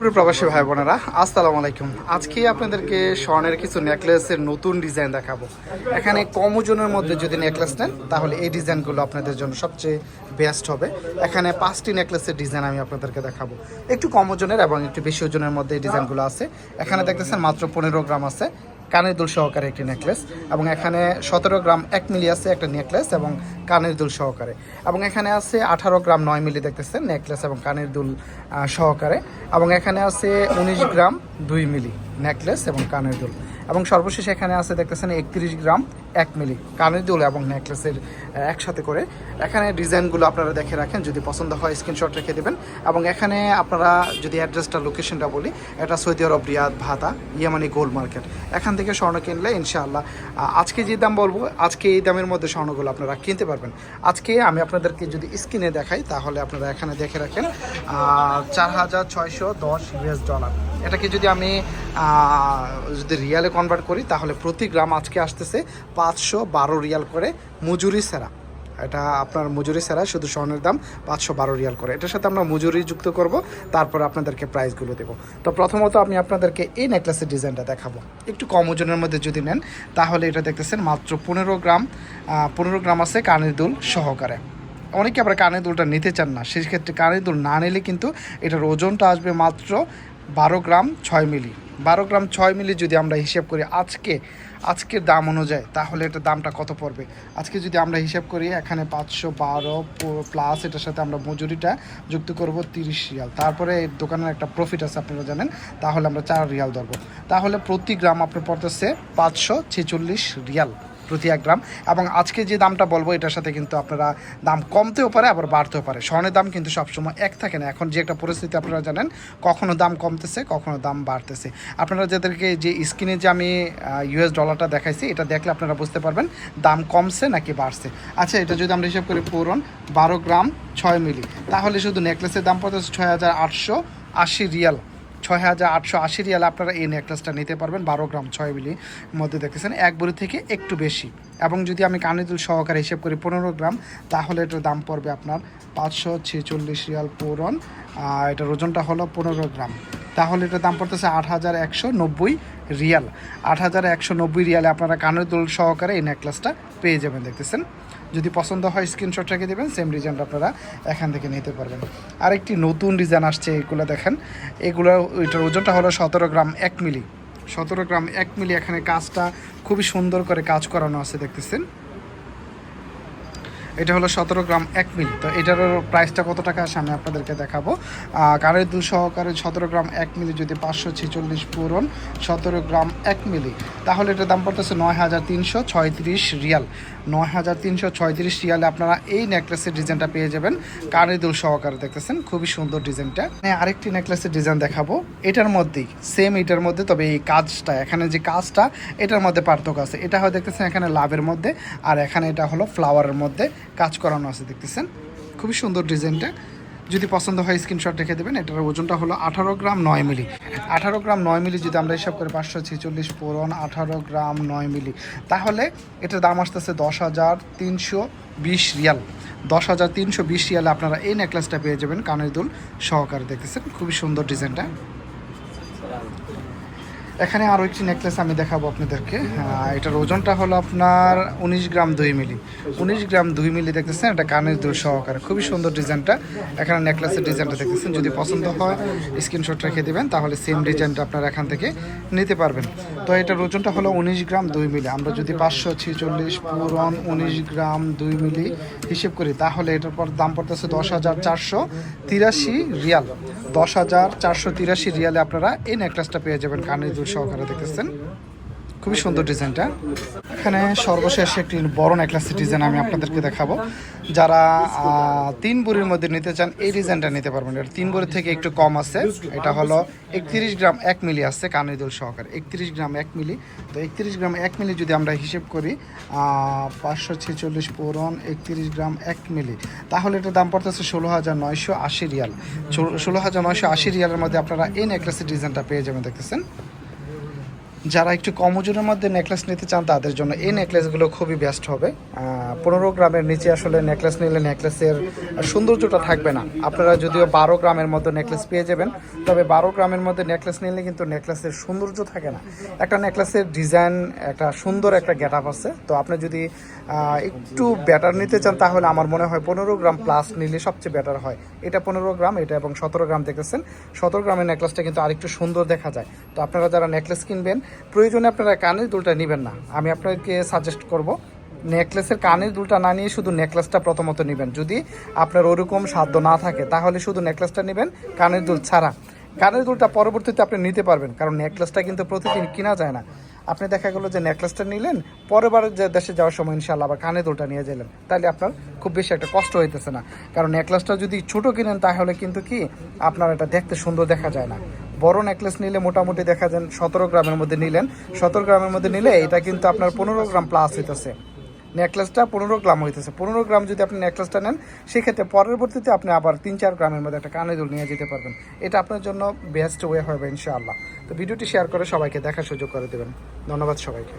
প্রিয় প্রবাসী ভাই বোনেরা, আসসালামু আলাইকুম। আজকে আপনাদেরকে স্বর্ণের কিছু নেকলেসের নতুন ডিজাইন দেখাবো। এখানে কম ওজনের মধ্যে যদি নেকলেস নেন তাহলে এই ডিজাইনগুলো আপনাদের জন্য সবচেয়ে বেস্ট হবে। এখানে 5টি নেকলেসের ডিজাইন আমি আপনাদেরকে দেখাবো, একটু কম ওজনের এবং একটু বেশি ওজনের মধ্যে এই ডিজাইনগুলো আছে। এখানে দেখতেছেন মাত্র 15 গ্রাম আছে কানের দুল সহকারে একটি নেকলেস, এবং এখানে 17 গ্রাম 1 মিলি আছে একটা নেকলেস এবং কানের দুল সহকারে, এবং এখানে আছে 18 গ্রাম 9 মিলি দেখতেছেন নেকলেস এবং কানের দুল সহকারে, এবং এখানে আছে 19 গ্রাম 2 মিলি নেকলেস এবং কানের দুল, এবং সর্বশেষ এখানে আছে দেখতেছেন 31 গ্রাম 1 মিলি কানের দুল এবং নেকলেসের একসাথে করে। এখানে ডিজাইনগুলো আপনারা দেখে রাখেন, যদি পছন্দ হয় স্ক্রিনশট রেখে দেবেন। এবং এখানে আপনারা যদি অ্যাড্রেসটা লোকেশনটা বলি, এটা সৌদি আরব রিয়াদ ভাতা ইয়ামানি গোল্ড মার্কেট। এখান থেকে স্বর্ণ কিনলে ইনশাআল্লাহ আজকে যে দাম বলবো আজকে এই দামের মধ্যে স্বর্ণগুলো আপনারা কিনতে পারবেন। আজকে আমি আপনাদেরকে যদি স্ক্রিনে দেখাই তাহলে আপনারা এখানে দেখে রাখেন 4610 US ডলার। এটাকে যদি আমি যদি রিয়ালে কনভার্ট করি তাহলে প্রতি গ্রাম আজকে আসতেছে 512 রিয়াল করে মজুরি ছাড়া। এটা আপনার মজুরি ছাড়া শুধু স্বর্ণের দাম 512 রিয়াল করে। এটার সাথে আমরা মজুরি যুক্ত করব, তারপর আপনাদেরকে প্রাইসগুলো দেবো। তো প্রথমত আমি আপনাদেরকে এই নেকলেসের ডিজাইনটা দেখাবো। একটু কম ওজনের মধ্যে যদি নেন তাহলে এটা দেখতেছেন মাত্র 15 গ্রাম আছে কানের দুল সহকারে। অনেকে আবার কানের দুলটা নিতে চান না, সেই ক্ষেত্রে কানের দুল না নিলে কিন্তু এটার ওজনটা আসবে মাত্র 12 গ্রাম 6 মিলি। 12 গ্রাম 6 মিলি যদি আমরা হিসাব করি আজকের দাম অনুযায়ী, তাহলে এটার দামটা কত পড়বে। আজকে যদি আমরা হিসাব করি এখানে 512 প্লাস এটার সাথে আমরা মজুরিটা যুক্ত করব 30 রিয়াল, তারপরে এই দোকানের একটা প্রফিট আছে আপনারা জানেন, তাহলে আমরা 4 রিয়াল ধরবো। তাহলে প্রতি গ্রাম আপনার পড়তেছে 546 রিয়াল প্রতি 1 গ্রাম। এবং আজকে যে দামটা বলবো এটার সাথে কিন্তু আপনারা দাম কমতেও পারে আবার বাড়তেও পারে। স্বর্ণের দাম কিন্তু সবসময় এক থাকে না। এখন যে একটা পরিস্থিতি আপনারা জানেন, কখনো দাম কমতেছে কখনো দাম বাড়তেছে। আপনারা যাদেরকে যে স্ক্রিনে যে আমি US ডলারটা দেখাইছি, এটা দেখলে আপনারা বুঝতে পারবেন দাম কমছে নাকি বাড়ছে। আচ্ছা, এটা যদি আমরা হিসাব করি পুরন 12 গ্রাম 6 মিলি, তাহলে শুধু নেকলেসের দাম পড়তেছে 6880 রিয়াল। 6880 রিয়াল আপনারা এই নেকলেসটা নিতে পারবেন 12 গ্রাম 6 মিলির মধ্যে দেখতেছেন, এক ভরি থেকে একটু বেশি। এবং যদি আমি কানের দুল সহকারে হিসেব করি 15 গ্রাম, তাহলে এটার দাম পড়বে আপনার 546 রিয়াল পূরণ। এটার ওজনটা হলো 15 গ্রাম, তাহলে এটার দাম পড়তেছে 8190 রিয়াল। 8190 রিয়ালে আপনারা কানের দুল সহকারে এই নেকলেসটা পেয়ে যাবেন দেখতেছেন। যদি পছন্দ হয় স্ক্রিনশট রেখে দেবেন, সেম ডিজাইনটা আপনারা এখান থেকে নিতে পারবেন। আরেকটি নতুন ডিজাইন আসছে, এগুলো দেখেন। এটার ওজনটা হলো 17 গ্রাম 1 মিলি। 17 গ্রাম 1 মিলি। এখানে কাজটা খুবই সুন্দর করে কাজ করানো আছে দেখতেছেন। এটা হলো 17 গ্রাম 1 মিলি। তো এটারও প্রাইসটা কত টাকা আসে আমি আপনাদেরকে দেখাবো। কানের দুল সহকারে 17 গ্রাম 1 মিলি যদি 546 পূরণ 17 গ্রাম 1 মিলি, তাহলে এটার দাম পড়তেছে 9336 রিয়াল। 9336 রিয়ালে আপনারা এই নেকলেসের ডিজাইনটা পেয়ে যাবেন কানের দুল সহকারে দেখতেছেন। খুবই সুন্দর ডিজাইনটা। আরেকটি নেকলেসের ডিজাইন দেখাবো, এটার মধ্যেই সেম এটার মধ্যে, তবে এই কাজটা এখানে যে কাজটা এটার মধ্যে পার্থক্য আছে। এটা হয় দেখতেছেন এখানে লাভের মধ্যে, আর এখানে এটা হলো ফ্লাওয়ারের মধ্যে কাজ করানো আছে দেখতেছেন। খুবই সুন্দর ডিজাইনটা। যদি পছন্দ হয় স্ক্রিনশট রেখে দেবেন। এটার ওজনটা হলো 18 গ্রাম 9 মিলি। 18 গ্রাম 9 মিলি যদি আমরা হিসাব করি 546 পূরণ 18 গ্রাম 9 মিলি, তাহলে এটার দাম আসতেছে 10,320 রিয়াল। 10,320 রিয়ালে আপনারা এই নেকলেসটা পেয়ে যাবেন কানের দুল সহকারে দেখতেছেন। খুবই সুন্দর ডিজাইনটা। এখানে আরও একটি নেকলেস আমি দেখাবো আপনাদেরকে। এটার ওজনটা হলো আপনার 19 গ্রাম 2 মিলি। 19 গ্রাম 2 মিলি দেখতেছেন, এটা কানের দুল সহকারে। খুবই সুন্দর ডিজাইনটা। এখানে নেকলেসের ডিজাইনটা দেখতেছেন। যদি পছন্দ হয় স্ক্রিনশট রেখে দেবেন, তাহলে সেম ডিজাইনটা আপনারা এখান থেকে নিতে পারবেন। তো এটার ওজনটা হলো 19 গ্রাম 2 মিলি। আমরা যদি 546 পূরণ 19 গ্রাম 2 মিলি হিসেব করি, তাহলে এটার পর দাম পড়তেছে 10,483 রিয়াল। 10,483 রিয়ালে আপনারা এই নেকলেসটা পেয়ে যাবেন কানের দুল সহকারে দেখতেছেন। খুবই সুন্দর ডিজাইনটা। এখানে সর্বশেষ একটি বড় নেকলেসের ডিজাইন আমি আপনাদেরকে দেখাবো। যারা 3 ভরির মধ্যে নিতে চান এই ডিজাইনটা নিতে পারবেন। এটা 3 ভরি থেকে একটু কম আছে। এটা হলো 31 গ্রাম 1 মিলি আছে কানের দুল সহকারে। 31 গ্রাম 1 মিলি। তো 31 গ্রাম 1 মিলি যদি আমরা হিসেব করি 546 পূরণ 31 গ্রাম 1 মিলি, তাহলে এটার দাম পড়তেছে 16,980 রিয়াল। 16,980 রিয়ালের মধ্যে আপনারা এই নেকলেসের ডিজাইনটা পেয়ে যাবেন দেখতেছেন। যারা একটু কম ওজনের মধ্যে নেকলেস নিতে চান তাদের জন্য এই নেকলেসগুলো খুবই বেস্ট হবে। 15 গ্রামের নিচে আসলে নেকলেস নিলে নেকলেসের সৌন্দর্যটা থাকবে না। আপনারা যদিও 12 গ্রামের মধ্যে নেকলেস পেয়ে যাবেন, তবে 12 গ্রামের মধ্যে নেকলেস নিলে কিন্তু নেকলেসের সৌন্দর্য থাকে না। একটা নেকলেসের ডিজাইন একটা সুন্দর একটা গেট আপ আছে। তো আপনি যদি একটু বেটার নিতে চান তাহলে আমার মনে হয় 15 গ্রাম প্লাস নিলে সবচেয়ে বেটার হয়। এটা 15 গ্রাম, এটা এবং 17 গ্রাম দেখেছেন। 17 গ্রামের নেকলেসটা কিন্তু আরেকটু সুন্দর দেখা যায়। তো আপনারা যারা নেকলেস কিনবেন প্রয়োজনে আপনারা কানের দুলটা নেবেন না। আমি আপনাকে সাজেস্ট করব নেকলেসের কানের দুলটা না নিয়ে শুধু নেকলেসটা প্রথমত নেবেন। যদি আপনার ওরকম সাধ্য না থাকে তাহলে শুধু নেকলেসটা নেবেন, কানের দুল ছাড়া। কানের দুলটা পরবর্তীতে আপনি নিতে পারবেন, কারণ নেকলেসটা কিন্তু প্রতিদিন কিনা যায় না। আপনি দেখা গেলো যে নেকলেসটা নিলেন, পরের বার যে দেশে যাওয়ার সময় ইনশাল্লাহ আবার কানের দুলটা নিয়ে গেলেন, তাহলে আপনার খুব বেশি একটা কষ্ট হইতেছে না। কারণ নেকলেসটা যদি ছোট কিনেন তাহলে কিন্তু কি আপনার এটা দেখতে সুন্দর দেখা যায় না। বড় নেকলেস নিলে মোটামুটি দেখা যান 17 গ্রামের মধ্যে নিলেন, 17 গ্রামের মধ্যে নিলে এটা কিন্তু আপনার 15 গ্রাম প্লাস হইতেছে। নেকলেসটা 15 গ্রাম হইতেছে। 15 গ্রাম যদি আপনি নেকলেসটা নেন সেক্ষেত্রে পরবর্তীতে আপনি আবার 3-4 গ্রামের মধ্যে একটা কানের দুল নিয়ে যেতে পারবেন। এটা আপনার জন্য বেস্ট ওয়ে হবে ইনশাআল্লাহ। তো ভিডিওটি শেয়ার করে সবাইকে দেখার সুযোগ করে দেবেন। ধন্যবাদ সবাইকে।